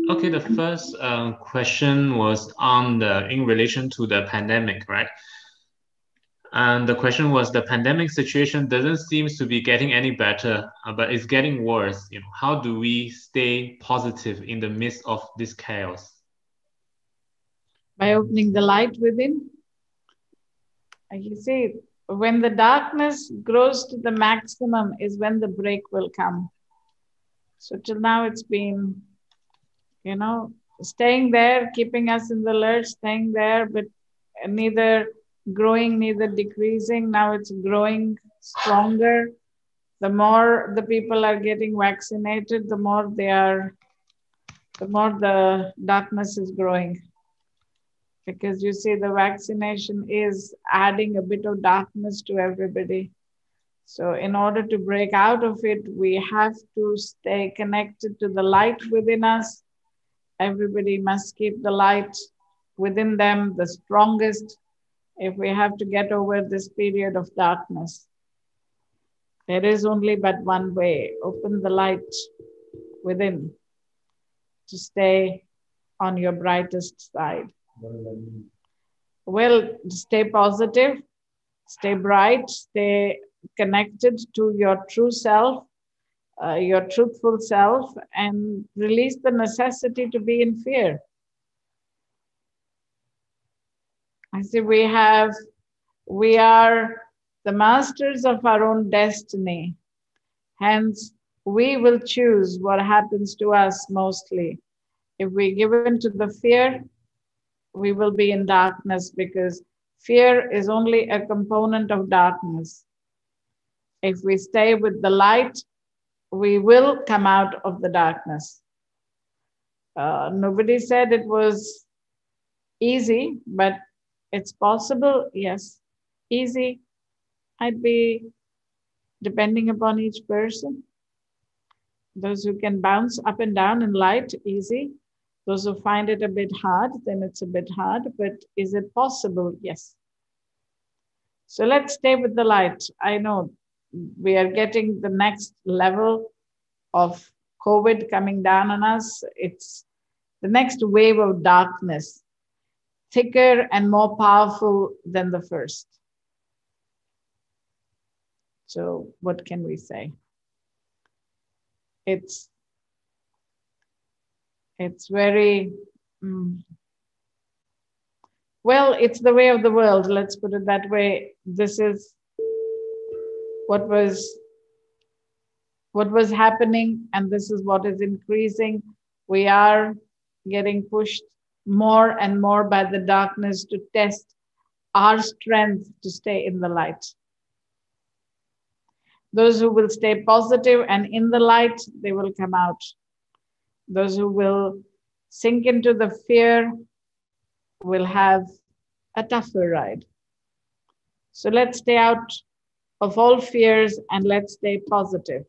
Okay, the first question was on in relation to the pandemic, right? And the question was the pandemic situation doesn't seem to be getting any better, but it's getting worse. How do we stay positive in the midst of this chaos? By opening the light within. You see, when the darkness grows to the maximum is when the break will come. So till now it's been, staying there, keeping us in the lurch, staying there, but neither growing, neither decreasing. Now it's growing stronger. The more the people are getting vaccinated, the more the darkness is growing. Because you see, the vaccination is adding a bit of darkness to everybody. So in order to break out of it, we have to stay connected to the light within us. Everybody must keep the light within them the strongest if we have to get over this period of darkness. There is only but one way. Open the light within to stay on your brightest side. Well, stay positive, stay bright, stay connected to your true self, your truthful self, and release the necessity to be in fear. I say we are the masters of our own destiny. Hence, we will choose what happens to us mostly. If we give in to the fear, we will be in darkness because fear is only a component of darkness. If we stay with the light, we will come out of the darkness. Nobody said it was easy, but it's possible, yes. Easy, I'd be depending upon each person. Those who can bounce up and down in light, easy. Those who find it a bit hard, then it's a bit hard, but is it possible? Yes. So let's stay with the light. I know we are getting the next level of COVID coming down on us. It's the next wave of darkness, thicker and more powerful than the first. So what can we say? It's very, well, it's the way of the world. Let's put it that way. This is what was happening, and this is what is increasing. We are getting pushed more and more by the darkness to test our strength to stay in the light. Those who will stay positive and in the light, they will come out. Those who will sink into the fear will have a tougher ride. So let's stay out of all fears and let's stay positive.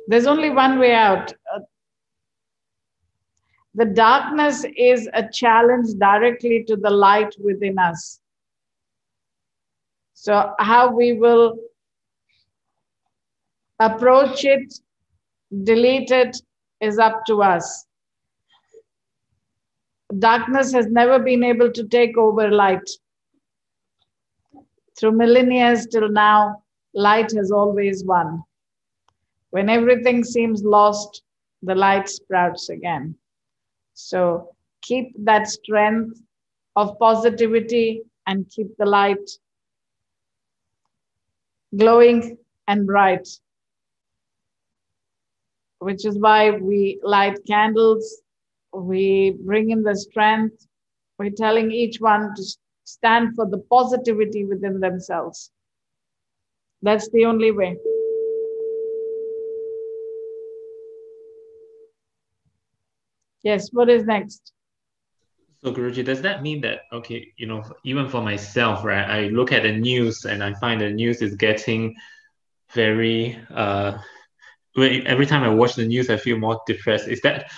There's only one way out. The darkness is a challenge directly to the light within us. So how we will approach it, delete it, is up to us. Darkness has never been able to take over light. Through millennia till now, light has always won. When everything seems lost, the light sprouts again. So keep that strength of positivity and keep the light glowing and bright, which is why we light candles, we bring in the strength, we're telling each one to stand for the positivity within themselves. That's the only way. Yes, what is next? So Guruji, does that mean that, okay, even for myself, right, I look at the news and I find the news is getting very, every time I watch the news, I feel more depressed. Is that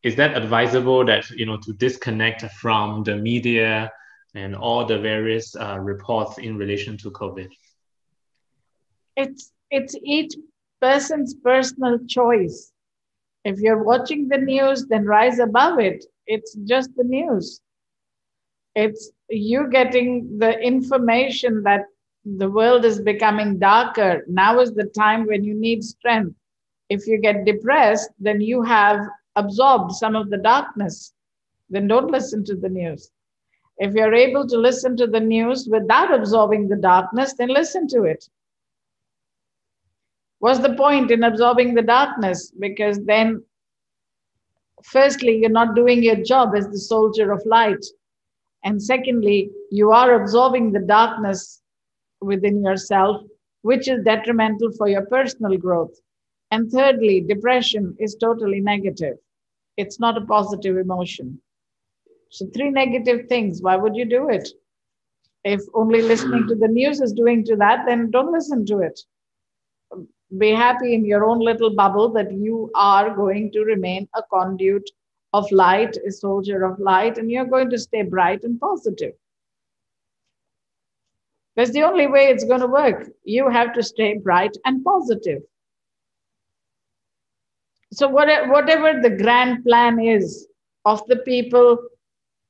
advisable that, to disconnect from the media and all the various reports in relation to COVID? It's each person's personal choice. If you're watching the news, then rise above it. It's just the news. It's you getting the information that the world is becoming darker. Now is the time when you need strength. If you get depressed, then you have absorbed some of the darkness. Then don't listen to the news. If you're able to listen to the news without absorbing the darkness, then listen to it. What's the point in absorbing the darkness? Because then, firstly, you're not doing your job as the soldier of light. And secondly, you are absorbing the darkness within yourself, which is detrimental for your personal growth. And thirdly, depression is totally negative. It's not a positive emotion. So 3 negative things. Why would you do it? If only listening to the news is doing to that, then don't listen to it. Be happy in your own little bubble that you are going to remain a conduit of light, a soldier of light, and you're going to stay bright and positive. That's the only way it's going to work. You have to stay bright and positive. So whatever the grand plan is of the people,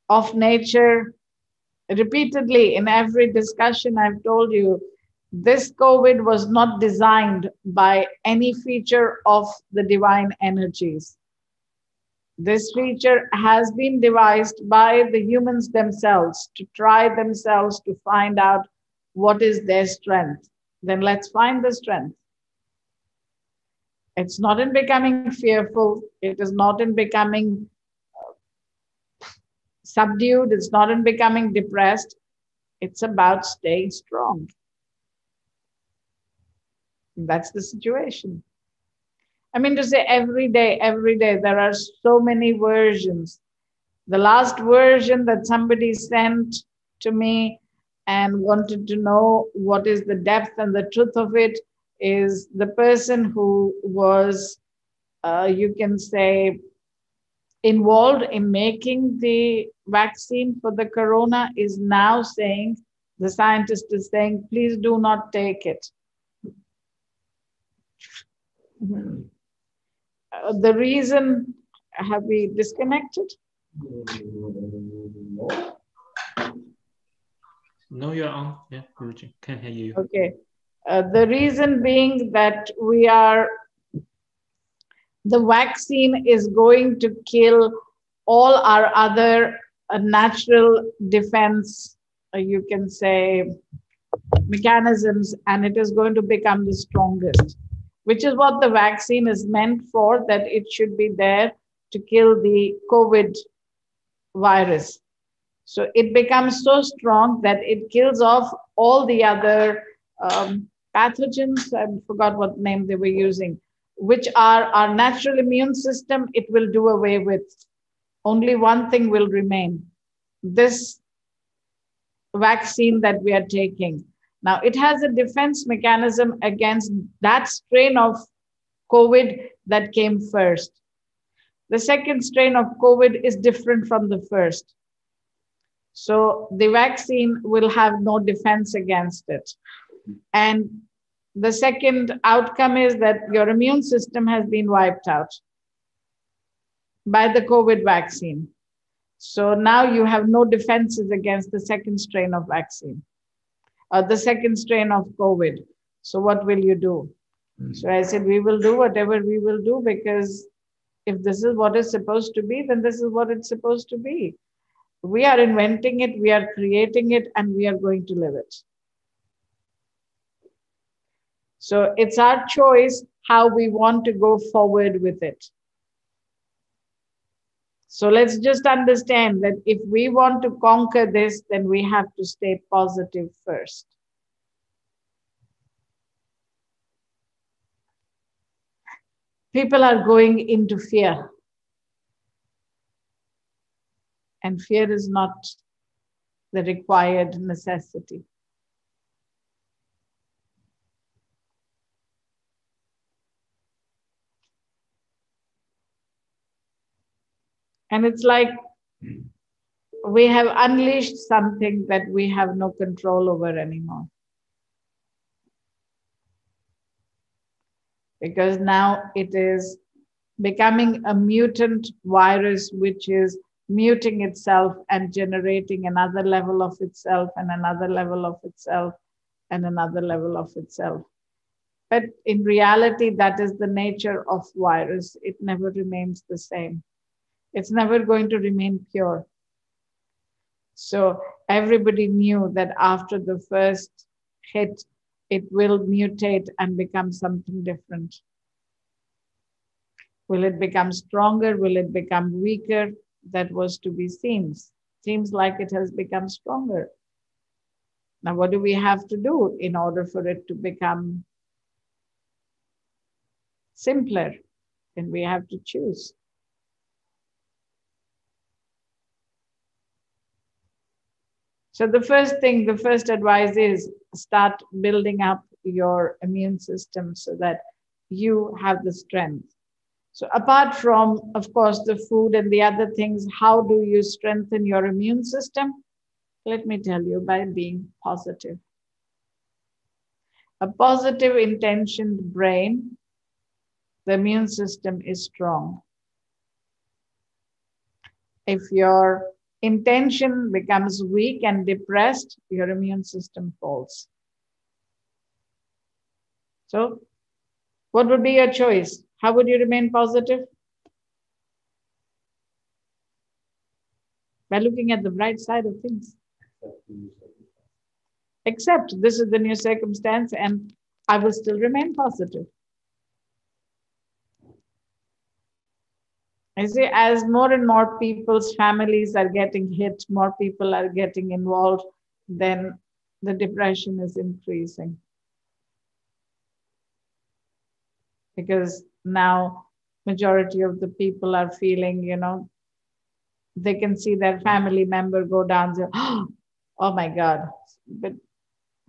of nature, repeatedly in every discussion I've told you, this COVID was not designed by any feature of the divine energies. This feature has been devised by the humans themselves to try themselves to find out what is their strength. Then let's find the strength. It's not in becoming fearful. It is not in becoming subdued. It's not in becoming depressed. It's about staying strong. That's the situation. I mean to say every day, there are so many versions. The last version that somebody sent to me and wanted to know what is the depth and the truth of it is the person who was, you can say, involved in making the vaccine for the corona is now saying, the scientist is saying, please do not take it. The reason, have we disconnected? No, you're on. Yeah, Guruji, can hear you. Okay. The reason being that the vaccine is going to kill all our other natural defense, you can say, mechanisms, and it is going to become the strongest, which is what the vaccine is meant for, that it should be there to kill the COVID virus. So it becomes so strong that it kills off all the other pathogens, I forgot what name they were using, which are our natural immune system, it will do away with. Only one thing will remain, this vaccine that we are taking. Now, it has a defense mechanism against that strain of COVID that came first. The second strain of COVID is different from the first. So the vaccine will have no defense against it. And the second outcome is that your immune system has been wiped out by the COVID vaccine. So now you have no defenses against the second strain of vaccine, or the second strain of COVID. So what will you do? So I said, we will do whatever we will do, because if this is what is supposed to be, then this is what it's supposed to be. We are inventing it, we are creating it, and we are going to live it. So it's our choice how we want to go forward with it. So let's just understand that if we want to conquer this, then we have to stay positive first. People are going into fear. And fear is not the required necessity. And it's like we have unleashed something that we have no control over anymore. because now it is becoming a mutant virus which is muting itself and generating another level of itself and another level of itself and another level of itself. But in reality, that is the nature of virus. It never remains the same. It's never going to remain pure. So everybody knew that after the first hit, it will mutate and become something different. Will it become stronger? Will it become weaker? That was to be seen. Seems like it has become stronger. Now, what do we have to do in order for it to become simpler? Then we have to choose. So the first thing, the first advice is start building up your immune system so that you have the strength. So apart from, of course, the food and the other things, how do you strengthen your immune system? Let me tell you, by being positive. A positive intentioned brain, the immune system is strong. If your intention becomes weak and depressed, your immune system falls. So, what would be your choice? How would you remain positive? By looking at the bright side of things. Except this is the new circumstance and I will still remain positive. I see, as more and more people's families are getting hit, more people are getting involved, then the depression is increasing. Because now majority of the people are feeling, they can see their family member go down, say, oh my God, but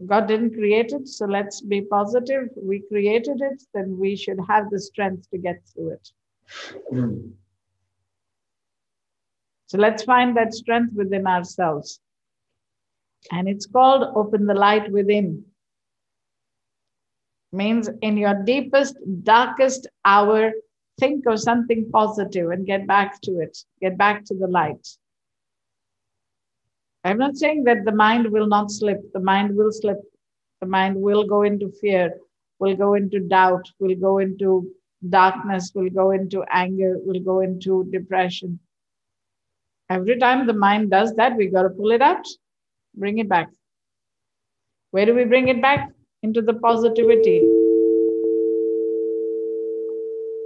God didn't create it, so let's be positive. We created it, then we should have the strength to get through it. So let's find that strength within ourselves. And it's called open the light within. Means in your deepest, darkest hour, think of something positive and get back to it. Get back to the light. I'm not saying that the mind will not slip. The mind will slip. The mind will go into fear, will go into doubt, will go into darkness, will go into anger, will go into depression. Every time the mind does that, we got to pull it out, bring it back. Where do we bring it back? Into the positivity.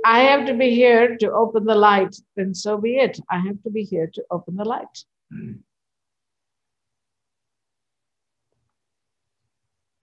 I have to be here to open the light, then so be it. I have to be here to open the light.